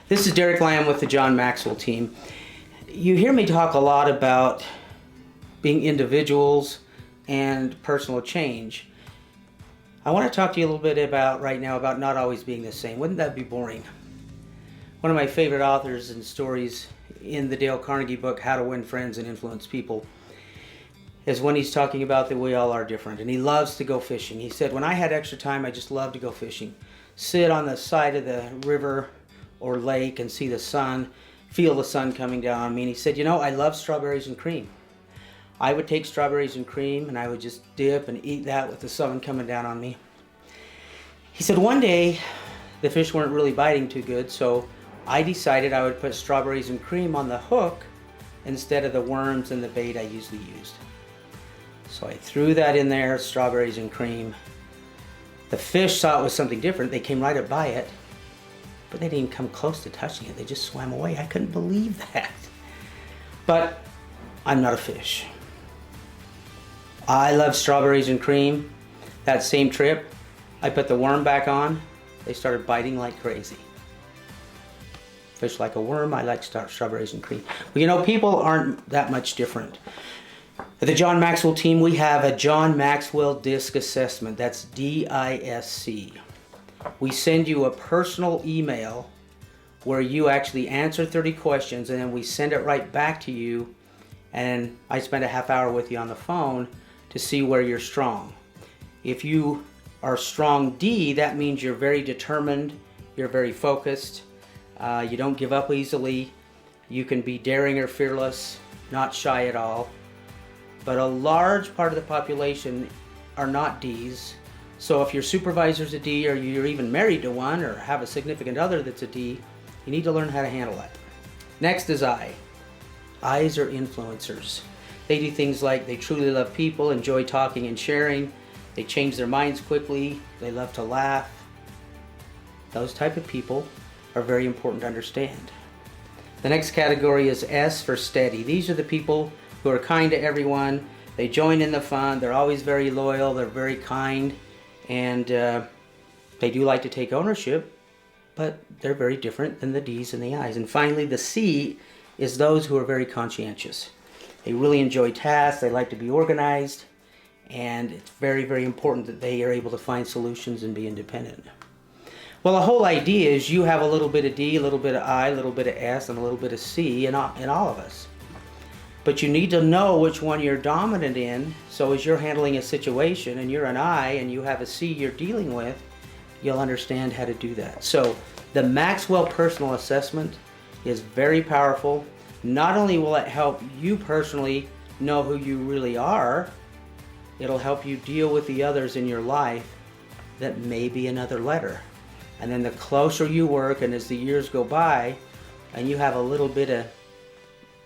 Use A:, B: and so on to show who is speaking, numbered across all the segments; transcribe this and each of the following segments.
A: This is Derek Lamb with the John Maxwell team. You hear me talk a lot about being individuals and personal change. I want to talk to you a little bit about right now about not always being the same. Wouldn't that be boring? One of my favorite authors and stories in the Dale Carnegie book, How to Win Friends and Influence People, is when he's talking about that we all are different. And he loves to go fishing. He said, when I had extra time, I just loved to go fishing. Sit on the side of the river or lake and see the sun, feel the sun coming down on me. And he said, I love strawberries and cream. I would take strawberries and cream and I would just dip and eat that with the sun coming down on me. He said, one day the fish weren't really biting too good, so I decided I would put strawberries and cream on the hook instead of the worms and the bait I usually used. So I threw that in there, strawberries and cream. The fish saw it was something different. They came right up by it, but they didn't come close to touching it. They just swam away. I couldn't believe that. But I'm not a fish. I love strawberries and cream. That same trip, I put the worm back on. They started biting like crazy. Fish like a worm, I like strawberries and cream. Well, people aren't that much different. At the John Maxwell team, we have a John Maxwell DISC assessment. That's D-I-S-C. We send you a personal email where you actually answer 30 questions, and then we send it right back to you, and I spend a half hour with you on the phone to see where you're strong. If you are strong D, that means you're very determined, you're very focused, you don't give up easily, you can be daring or fearless, not shy at all. But a large part of the population are not Ds. So if your supervisor's a D, or you're even married to one, or have a significant other that's a D, you need to learn how to handle that. Next is I. I's are influencers. They do things like they truly love people, enjoy talking and sharing, they change their minds quickly, they love to laugh. Those type of people are very important to understand. The next category is S for steady. These are the people who are kind to everyone, they join in the fun, they're always very loyal, they're very kind, and they do like to take ownership, but they're very different than the D's and the I's. And finally, the C is those who are very conscientious. They really enjoy tasks, they like to be organized, and it's very, very important that they are able to find solutions and be independent. Well, the whole idea is you have a little bit of D, a little bit of I, a little bit of S, and a little bit of C in all of us. But you need to know which one you're dominant in, so as you're handling a situation and you're an I and you have a C you're dealing with, you'll understand how to do that. So the Maxwell Personal Assessment is very powerful. Not only will it help you personally know who you really are, it'll help you deal with the others in your life that may be another letter. And then the closer you work, and as the years go by, and you have a little bit of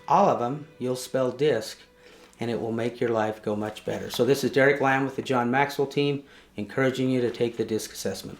A: all of them, you'll spell DISC, and it will make your life go much better. So this is Derek Lamb with the John Maxwell team, encouraging you to take the DISC assessment.